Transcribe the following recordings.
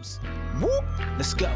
games. Whoop, let's go.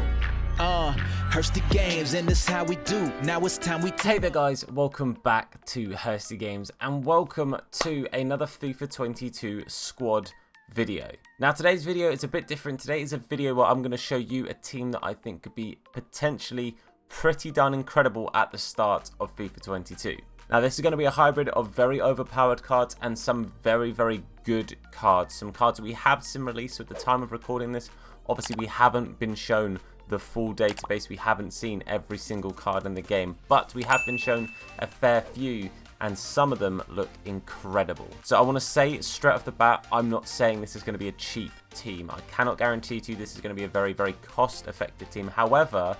Hursty Games, and this how we do. Now it's time we Hey there guys, welcome back to Hursty Games and welcome to another FIFA 22 squad video. Now today's video is a bit different. Today is a video where I'm going to show you a team that I think could be potentially pretty darn incredible at the start of FIFA 22. Now this is going to be a hybrid of very overpowered cards and some very good cards. Some cards that we have seen released at the time of recording this. Obviously we haven't been shown the full database, we haven't seen every single card in the game, but we have been shown a fair few and some of them look incredible. So I want to say straight off the bat, I'm not saying this is going to be a cheap team. I cannot guarantee to you this is going to be a very cost effective team. However,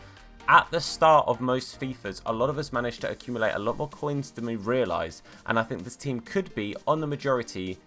at the start of most FIFAs, a lot of us managed to accumulate a lot more coins than we realised, and I think this team could be, on the majority,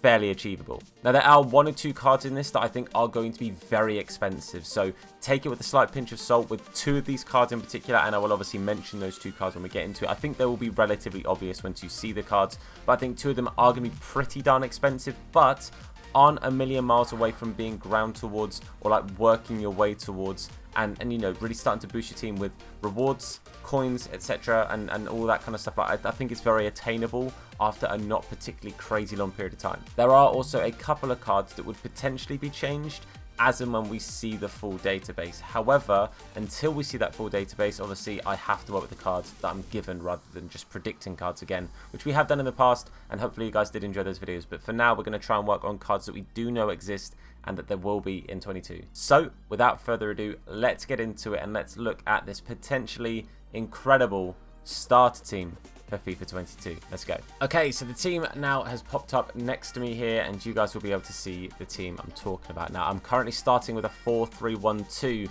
fairly achievable. Now there are one or two cards in this that I think are going to be very expensive, so take it with a slight pinch of salt with two of these cards in particular, and I will obviously mention those two cards when we get into it. I think they will be relatively obvious once you see the cards, but I think two of them are going to be pretty darn expensive, but aren't a million miles away from being ground towards or like working your way towards and you know, really starting to boost your team with rewards, coins, etc. and all that kind of stuff. I think it's very attainable after a not particularly crazy long period of time. There are also a couple of cards that would potentially be changed as and when we see the full database. However, until we see that full database, obviously I have to work with the cards that I'm given rather than just predicting cards again, which we have done in the past, and hopefully you guys did enjoy those videos. But for now, we're going to try and work on cards that we do know exist and that there will be in 22. So without further ado, let's get into it and let's look at this potentially incredible starter team for FIFA 22. Let's go. Okay, so the team now has popped up next to me here and you guys will be able to see the team I'm talking about. Now I'm currently starting with a 4-3-1-2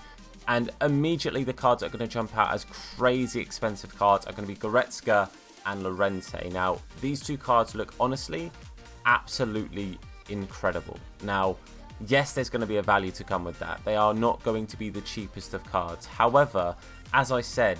and immediately the cards that are going to jump out as crazy expensive cards are going to be Goretzka and Llorente. Now these two cards look honestly absolutely incredible. Now yes, there's going to be a value to come with that. They are not going to be the cheapest of cards. However, as I said,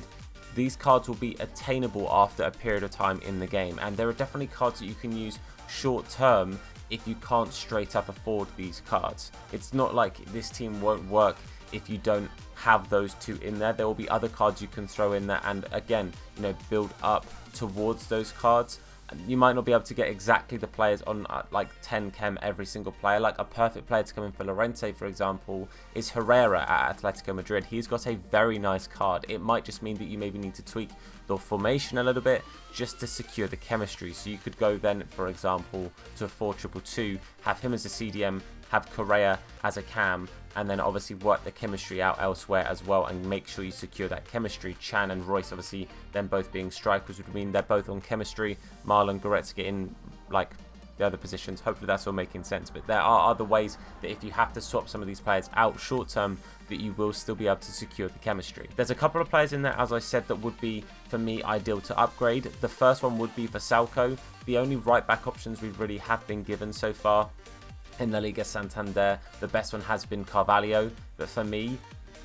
these cards will be attainable after a period of time in the game, and there are definitely cards that you can use short term if you can't straight up afford these cards. It's not like this team won't work if you don't have those two in there. There will be other cards you can throw in there and again, you know, build up towards those cards. You might not be able to get exactly the players on like 10 chem every single player. Like a perfect player to come in for Llorente, for example, is Herrera at Atletico Madrid. He's got a very nice card. It might just mean that you maybe need to tweak the formation a little bit just to secure the chemistry. So you could go then, for example, to a 4-2-2, have him as a CDM, have Correa as a cam, and then obviously work the chemistry out elsewhere as well and make sure you secure that chemistry. Chan and Royce obviously then both being strikers would mean they're both on chemistry. Marlon, Goretzka in like the other positions. Hopefully that's all making sense, but there are other ways that if you have to swap some of these players out short term that you will still be able to secure the chemistry. There's a couple of players in there, as I said, that would be for me ideal to upgrade. The first one would be Vasalco. The only right back options we really have been given so far in La Liga Santander, the best one has been Carvalho, but for me,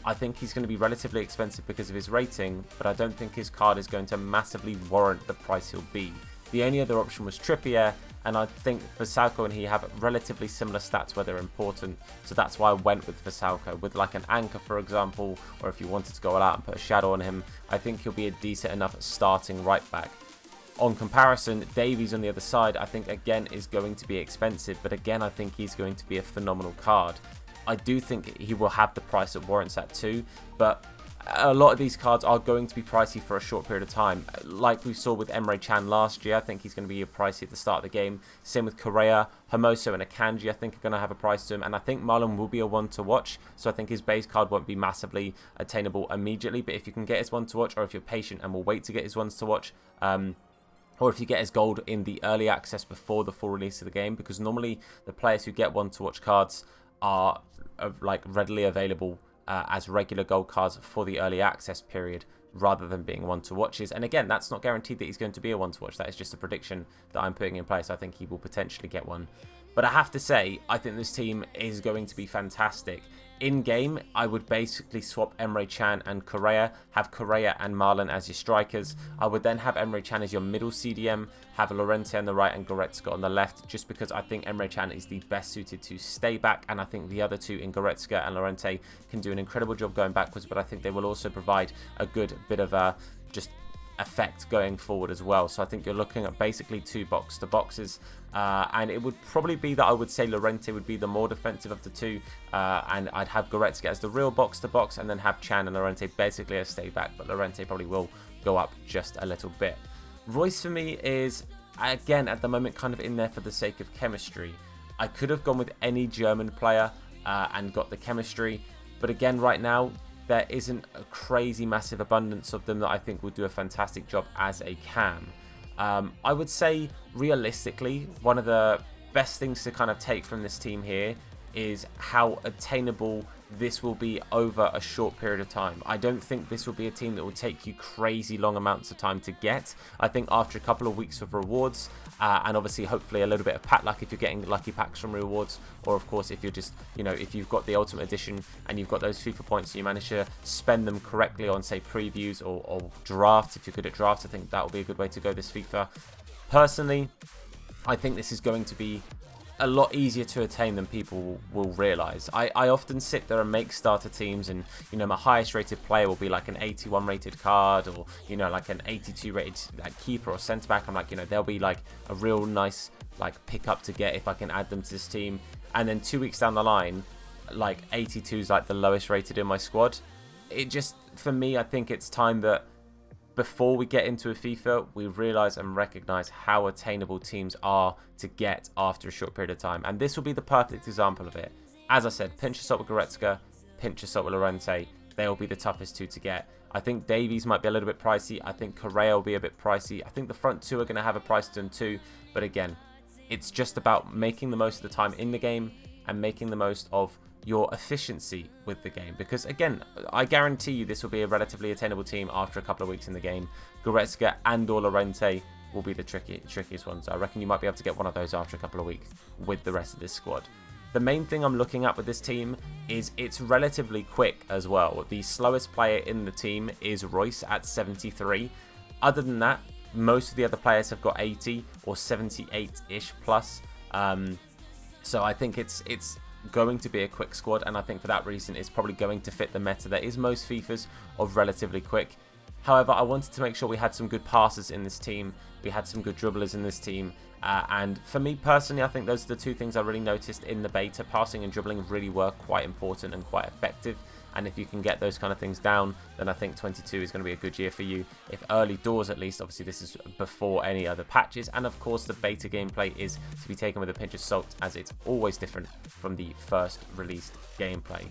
I think he's going to be relatively expensive because of his rating, but I don't think his card is going to massively warrant the price he'll be. The only other option was Trippier, and I think Vasalco and he have relatively similar stats where they're important, so that's why I went with Vasalco. With like an anchor, for example, or if you wanted to go all out and put a shadow on him, I think he'll be a decent enough starting right back. On comparison, Davies on the other side, I think again is going to be expensive, but again I think he's going to be a phenomenal card. I do think he will have the price that warrants that too, but a lot of these cards are going to be pricey for a short period of time. Like we saw with Emre Can last year, I think he's going to be pricey at the start of the game. Same with Correa, Hermoso and Akanji I think are going to have a price to him, and I think Marlon will be a one to watch, so I think his base card won't be massively attainable immediately, but if you can get his one to watch, or if you're patient and will wait to get his ones to watch, or if you get his gold in the early access before the full release of the game, because normally the players who get one to watch cards are like readily available as regular gold cards for the early access period rather than being one to watches. And again, that's not guaranteed that he's going to be a one to watch. That is just a prediction that I'm putting in place. I think he will potentially get one. But I have to say, I think this team is going to be fantastic. In game, I would basically swap Emre Can and Correa, have Correa and Marlon as your strikers. I would then have Emre Can as your middle CDM, have Llorente on the right and Goretzka on the left, just because I think Emre Can is the best suited to stay back, and I think the other two in Goretzka and Llorente can do an incredible job going backwards, but I think they will also provide a good bit of just effect going forward as well. So I think you're looking at basically 2 box-to-boxes, and it would probably be that I would say Llorente would be the more defensive of the two, and I'd have Goretzka as the real box-to-box, and then have Can and Llorente basically as stay back, but Llorente probably will go up just a little bit. Royce for me is, again, at the moment kind of in there for the sake of chemistry. I could have gone with any German player and got the chemistry, but again, right now, there isn't a crazy massive abundance of them that I think will do a fantastic job as a cam. I would say, realistically, one of the best things to kind of take from this team here is how attainable this will be over a short period of time. I don't think this will be a team that will take you crazy long amounts of time to get. I think after a couple of weeks of rewards, and obviously hopefully a little bit of pack luck if you're getting lucky packs from rewards, or of course if you're just, you know, if you've got the Ultimate Edition and you've got those FIFA points and you manage to spend them correctly on, say, previews or drafts. If you're good at drafts, I think that will be a good way to go this FIFA. Personally, I think this is going to be a lot easier to attain than people will realize. I often sit there and make starter teams, and you know, my highest rated player will be like an 81 rated card, or you know, like an 82 rated like keeper or centre back. I'm like, you know, they'll be like a real nice like pickup to get if I can add them to this team. And then 2 weeks down the line, like 82 is like the lowest rated in my squad. It just, for me, I think it's time that before we get into a FIFA, we realise and recognise how attainable teams are to get after a short period of time. And this will be the perfect example of it. As I said, pinch yourself with Goretzka, pinch yourself with Llorente. They will be the toughest two to get. I think Davies might be a little bit pricey. I think Correa will be a bit pricey. I think the front two are going to have a price to them too. But again, it's just about making the most of the time in the game and making the most of your efficiency with the game, because again, I guarantee you this will be a relatively attainable team after a couple of weeks in the game. Goretzka and or Llorente will be the trickiest ones. I reckon you might be able to get one of those after a couple of weeks with the rest of this squad. The main thing I'm looking at with this team is it's relatively quick as well. The slowest player in the team is Royce at 73. Other than that, most of the other players have got 80 or 78-ish plus. So I think it's going to be a quick squad, and I think for that reason it's probably going to fit the meta that is most FIFAs of relatively quick. However, I wanted to make sure we had some good passers in this team, we had some good dribblers in this team, and for me personally, I think those are the two things I really noticed in the beta. Passing and dribbling really were quite important and quite effective, and if you can get those kind of things down, then I think 22 is going to be a good year for you. If early doors at least, obviously this is before any other patches, and of course the beta gameplay is to be taken with a pinch of salt, as it's always different from the first released gameplay.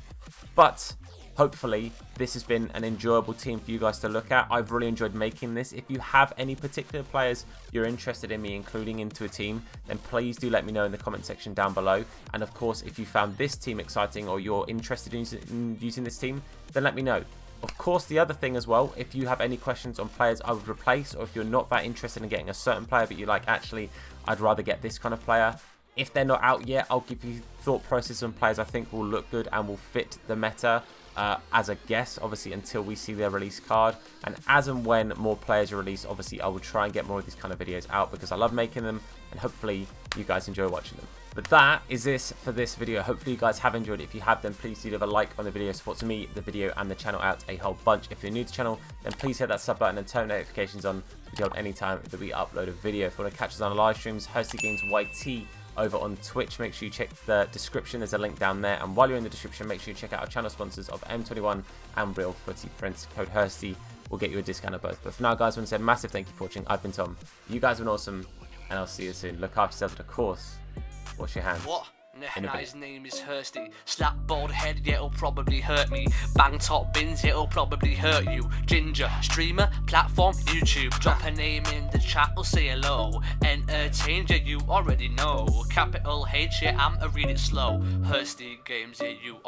But hopefully this has been an enjoyable team for you guys to look at. I've really enjoyed making this. If you have any particular players you're interested in me including into a team, then please do let me know in the comment section down below. And of course, if you found this team exciting or you're interested in using this team, then let me know. Of course, the other thing as well, if you have any questions on players I would replace, or if you're not that interested in getting a certain player but you're like, actually I'd rather get this kind of player, if they're not out yet, I'll give you thought process on players I think will look good and will fit the meta. As a guess, obviously, until we see their release card, and as and when more players are released, obviously I will try and get more of these kind of videos out because I love making them, and hopefully you guys enjoy watching them. But that is this for this video. Hopefully you guys have enjoyed it. If you have, then please do leave a like on the video. Supports me, the video, and the channel out a whole bunch. If you're new to the channel, then please hit that sub button and turn notifications on to be told anytime that we upload a video. If you want to catch us on our live streams, Hursty Games YT over on Twitch, make sure you check the description. There's a link down there, and while you're in the description, make sure you check out our channel sponsors of M21 and Real Footy Prints. Code Hursty will get you a discount of both. But for now, guys, I want to say a massive thank you for watching. I've been Tom, you guys have been awesome, and I'll see you soon. Look after yourselves, and of course, wash your hands. What? Nah, his name is Hursty. Slap bald head, yeah, it'll probably hurt me. Bang top bins, it'll probably hurt you. Ginger, streamer, platform, YouTube. Drop a name in the chat, we'll say hello. Entertain, yeah, you already know. Capital H, yeah, I'm a read it slow. Hursty Games, yeah, you already